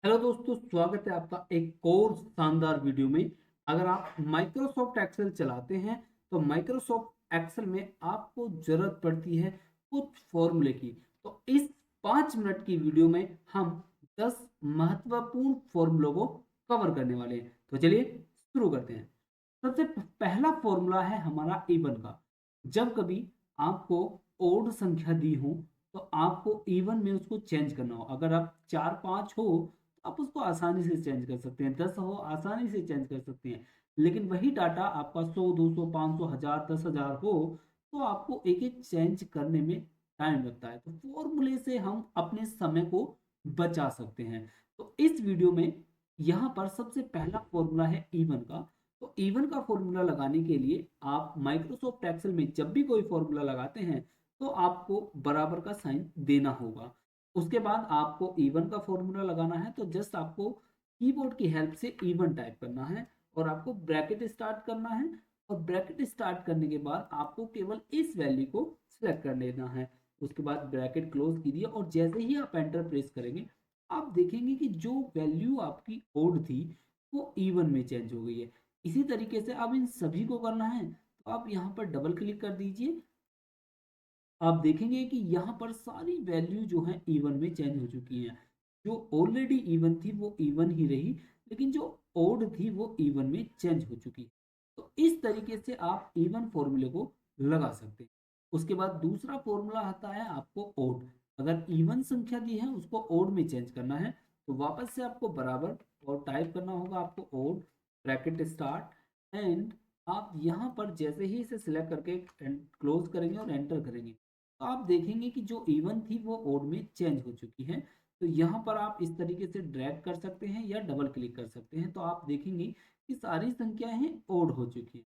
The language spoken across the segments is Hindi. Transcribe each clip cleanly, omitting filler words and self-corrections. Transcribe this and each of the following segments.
हेलो दोस्तों, स्वागत है आपका एक और शानदार वीडियो में। अगर आप माइक्रोसॉफ्ट एक्सेल चलाते हैं तो माइक्रोसॉफ्ट एक्सेल में आपको जरूरत पड़ती है कुछ फॉर्मूले की। तो इस 5 मिनट की वीडियो में हम 10 महत्वपूर्ण फॉर्मूलों को कवर करने वाले हैं। तो चलिए शुरू करते हैं। सबसे पहला फॉर्मूला है हमारा इवन का। जब कभी आपको ओड संख्या दी हो तो आपको इवन में उसको चेंज करना हो। अगर आप 4 5 हो तो आप उसको आसानी से चेंज कर सकते हैं, 10 हो आसानी से चेंज कर सकते हैं। लेकिन वही डाटा आपका 100 200 500 1000 10,000 हो तो आपको एक एक चेंज करने में टाइम लगता है। तो फॉर्मूले से हम अपने समय को बचा सकते हैं। तो इस वीडियो में यहाँ पर सबसे पहला फॉर्मूला है इवन का। तो इवन का फॉर्मूला लगाने के लिए आप माइक्रोसॉफ्ट एक्सेल में जब भी कोई फॉर्मूला लगाते हैं तो आपको बराबर का साइन देना होगा। उसके बाद आपको इवन का फॉर्मूला लगाना है तो जस्ट आपको कीबोर्ड की हेल्प से इवन टाइप करना है और आपको ब्रैकेट स्टार्ट करना है। और ब्रैकेट स्टार्ट करने के बाद आपको केवल इस वैल्यू को सिलेक्ट कर लेना है। उसके बाद ब्रैकेट क्लोज कीजिए और जैसे ही आप एंटर प्रेस करेंगे आप देखेंगे कि जो वैल्यू आपकी ओड थी वो इवन में चेंज हो गई है। इसी तरीके से अब इन सभी को करना है तो आप यहाँ पर डबल क्लिक कर दीजिए। आप देखेंगे कि यहाँ पर सारी वैल्यू जो है इवन में चेंज हो चुकी हैं। जो ऑलरेडी इवन थी वो इवन ही रही, लेकिन जो ओड थी वो इवन में चेंज हो चुकी। तो इस तरीके से आप इवन फॉर्मूले को लगा सकते हैं। उसके बाद दूसरा फॉर्मूला आता है आपको ओड। अगर इवन संख्या दी है उसको ओड में चेंज करना है तो वापस से आपको बराबर और टाइप करना होगा आपको ओड ब्रैकेट स्टार्ट एंड आप यहाँ पर जैसे ही इसे सिलेक्ट करके क्लोज करेंगे और एंटर करेंगे तो आप देखेंगे कि जो इवन थी वो ओड में चेंज हो चुकी है। तो यहाँ पर आप इस तरीके से ड्रैग कर सकते हैं या डबल क्लिक कर सकते हैं तो आप देखेंगे कि सारी संख्याएं ओड हो चुकी हैं।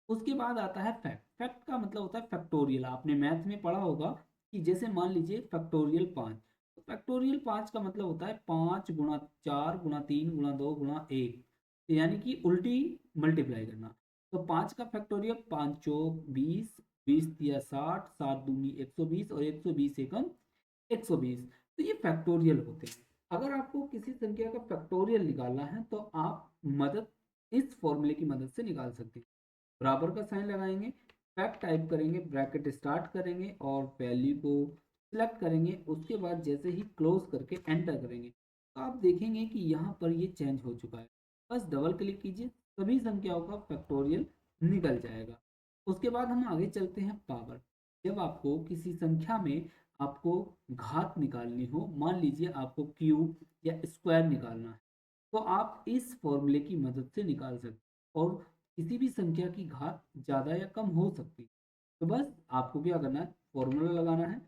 उसके बाद आता है फैक्ट। फैक्ट का मतलब होता है फैक्टोरियल। आपने मैथ में पढ़ा होगा कि जैसे मान लीजिए फैक्टोरियल 5। तो फैक्टोरियल 5 का मतलब होता है 5 गुणा 4 गुणा 3 गुणा 2 गुणा 1, यानी कि उल्टी मल्टीप्लाई करना। तो 5 का फैक्टोरियल 5 चौक 20, 20 तिया 60, 7 दूनी 120 और 120 एकम 120। तो ये फैक्टोरियल होते हैं। अगर आपको किसी संख्या का फैक्टोरियल निकालना है तो आप मदद इस फॉर्मूले की मदद से निकाल सकते हैं। बराबर का साइन लगाएंगे, फैक्ट टाइप करेंगे, ब्रैकेट स्टार्ट करेंगे और वैल्यू को सिलेक्ट करेंगे। उसके बाद जैसे ही क्लोज करके एंटर करेंगे तो आप देखेंगे कि यहाँ पर ये चेंज हो चुका है। बस डबल क्लिक कीजिए, सभी संख्याओं का फैक्टोरियल निकल जाएगा। उसके बाद हम आगे चलते हैं पावर। जब आपको किसी संख्या में आपको घात निकालनी हो, मान लीजिए आपको क्यूब या स्क्वायर निकालना है तो आप इस फॉर्मूले की मदद से निकाल सकते हैं। और किसी भी संख्या की घात ज़्यादा या कम हो सकती है। तो बस आपको क्या करना है, फॉर्मूला लगाना है,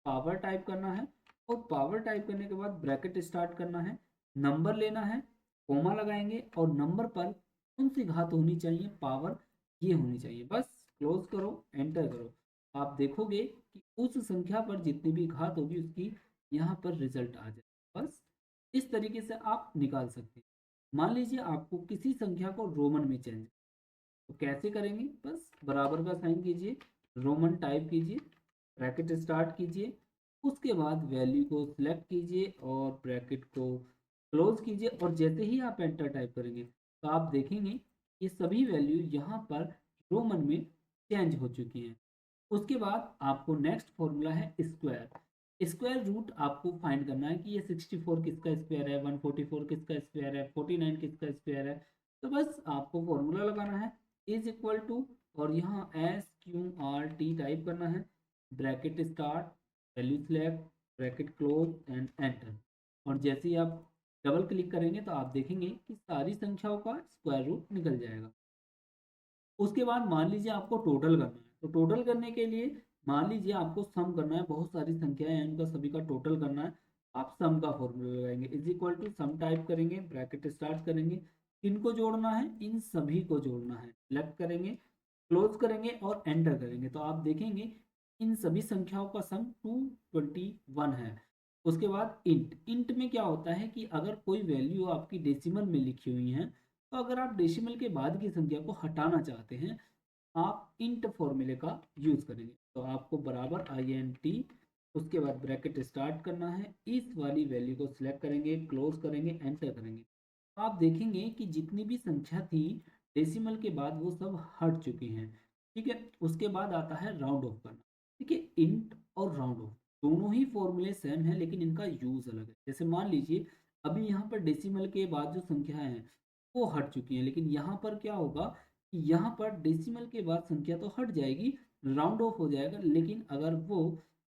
पावर टाइप करना है और पावर टाइप करने के बाद ब्रैकेट स्टार्ट करना है, नंबर लेना है, कोमा लगाएंगे और नंबर पर कौन सी घात होनी चाहिए, पावर ये होनी चाहिए। बस क्लोज करो, एंटर करो। आप देखोगे कि उस संख्या पर जितनी भी घात होगी उसकी यहाँ पर रिजल्ट आ जाए। बस इस तरीके से आप निकाल सकते हैं। मान लीजिए आपको किसी संख्या को रोमन में चेंज, तो कैसे करेंगे, बस बराबर का साइन कीजिए, रोमन टाइप कीजिए, ब्रैकेट स्टार्ट कीजिए। उसके बाद वैल्यू को सिलेक्ट कीजिए और ब्रैकेट को क्लोज कीजिए और जैसे ही आप एंटर टाइप करेंगे तो आप देखेंगे ये सभी वैल्यू यहाँ पर रोमन में चेंज हो चुकी हैं। उसके बाद आपको नेक्स्ट फॉर्मूला है स्क्वायर। स्क्वायर रूट आपको फाइंड करना है कि ये 64 किसका स्क्वायर है, 144 किसका स्क्वायर है, 49 किसका स्क्वायर है। तो बस आपको फॉर्मूला लगाना है इज इक्वल टू और यहाँ SQRT टाइप करना है, bracket start, value select, bracket close and enter. और जैसे ही आप डबल क्लिक करेंगे तो आप देखेंगे कि सारी संख्याओं का स्क्वायर रूट निकल जाएगा। उसके बाद मान लीजिए आपको टोटल करना है तो टोटल करने के लिए मान लीजिए आपको सम करना है, बहुत सारी संख्याएं हैं उनका सभी का टोटल करना है। आप सम का फॉर्मूला लगाएंगे, is equal to sum type करेंगे, ब्रैकेट स्टार्ट करेंगे, किनको जोड़ना है, इन सभी को जोड़ना है, सिलेक्ट करेंगे, क्लोज करेंगे और एंटर करेंगे तो आप देखेंगे इन सभी संख्याओं का सम 221 है। उसके बाद इंट। इंट में क्या होता है कि अगर कोई वैल्यू आपकी डेसिमल में लिखी हुई है तो अगर आप डेसिमल के बाद की संख्या को हटाना चाहते हैं आप इंट फॉर्मूले का यूज करेंगे। तो आपको बराबर INT उसके बाद ब्रैकेट स्टार्ट करना है, इस वाली वैल्यू को सिलेक्ट करेंगे, क्लोज करेंगे, एंटर करेंगे। तो आप देखेंगे कि जितनी भी संख्या थी डेसिमल के बाद वो सब हट चुकी हैं। ठीक है, उसके बाद आता है राउंड ऑफ करना। ठीक है, इंट और राउंड ऑफ दोनों ही फॉर्मूले सेम है, लेकिन इनका यूज अलग है। जैसे मान लीजिए अभी यहाँ पर डेसिमल के बाद जो संख्याएं हैं वो हट चुकी हैं, लेकिन यहाँ पर क्या होगा कि यहाँ पर डेसिमल के बाद संख्या तो हट जाएगी, राउंड ऑफ हो जाएगा, लेकिन अगर वो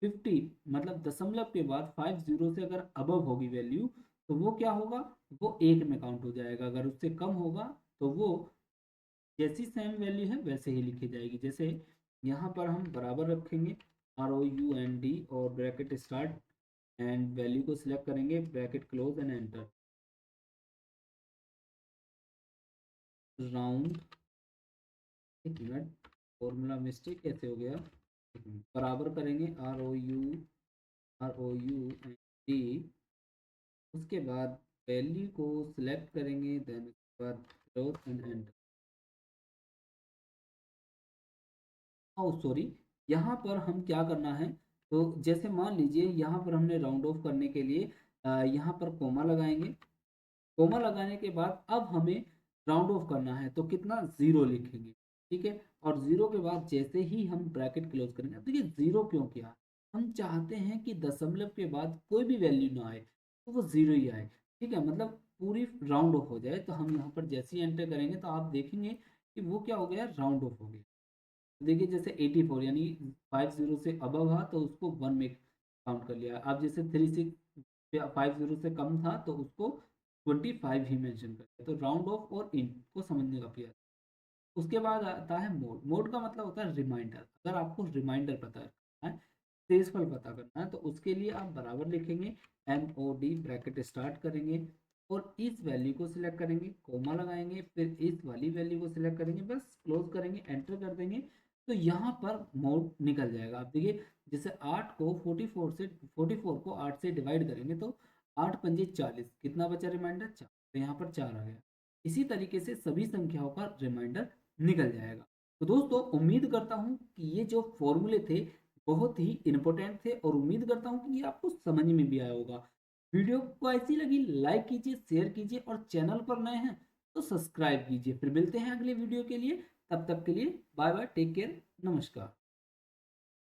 50 मतलब दशमलव के बाद 50 से अगर अबव होगी वैल्यू, तो वो क्या होगा, वो एक में काउंट हो जाएगा। अगर उससे कम होगा तो वो जैसी सेम वैल्यू है वैसे ही लिखी जाएगी। जैसे यहाँ पर हम बराबर रखेंगे ROUND और ब्रैकेट स्टार्ट एंड वैल्यू को सिलेक्ट करेंगे, bracket close and enter. Round, एक मिनट, फॉर्मूला मिस्टेक कैसे हो गया, बराबर करेंगे ROUND, उसके बाद वैल्यू को सिलेक्ट करेंगे, देन उसके बाद close and enter. Oh sorry, यहाँ पर हम क्या करना है, तो जैसे मान लीजिए यहाँ पर हमने राउंड ऑफ करने के लिए यहाँ पर कोमा लगाएंगे। कोमा लगाने के बाद अब हमें राउंड ऑफ करना है, तो कितना, जीरो लिखेंगे। ठीक है, और जीरो के बाद जैसे ही हम ब्रैकेट क्लोज करेंगे, अब देखिए जीरो क्यों किया, हम चाहते हैं कि दशमलव के बाद कोई भी वैल्यू ना आए, तो वो जीरो ही आए। ठीक है, मतलब पूरी राउंड ऑफ हो जाए। तो हम यहाँ पर जैसे ही एंटर करेंगे तो आप देखेंगे कि वो क्या हो गया, राउंड ऑफ हो गया। देखिए जैसे 84 यानी 50 से अबव था तो उसको 1 में काउंट कर लिया। अब जैसे 36 50 से कम था तो उसको 25 ही मेंशन कर दिया। तो राउंड ऑफ और इन को समझने का प्रयास। उसके बाद आता है मोड। मोड का मतलब होता है रिमाइंडर। अगर आपको रिमाइंडर पता करना है, शेषफल पता करना है, तो उसके लिए आप बराबर लिखेंगे MOD, ब्रैकेट स्टार्ट करेंगे और इस वैल्यू को सिलेक्ट करेंगे, कोमा लगाएंगे, फिर इस वाली वैल्यू को सिलेक्ट करेंगे, बस क्लोज करेंगे, एंटर कर देंगे। तो यहाँ पर मोड निकल जाएगा। आप देखिए जैसे 8 को 44 को 8 से डिवाइड करेंगे तो 8 पंजे 40, कितना बचा रिमाइंडर, 4। तो यहाँ पर 4 आ गया। इसी तरीके से सभी संख्याओं का रिमाइंडर निकल जाएगा। तो दोस्तों उम्मीद करता हूँ कि ये जो फॉर्मूले थे बहुत ही इंपॉर्टेंट थे, और उम्मीद करता हूँ कि ये आपको समझ में भी आया होगा। वीडियो को ऐसी लगी लाइक कीजिए, शेयर कीजिए, और चैनल पर नए हैं तो सब्सक्राइब कीजिए। फिर मिलते हैं अगले वीडियो के लिए, तब तक के लिए बाय बाय, टेक केयर, नमस्कार।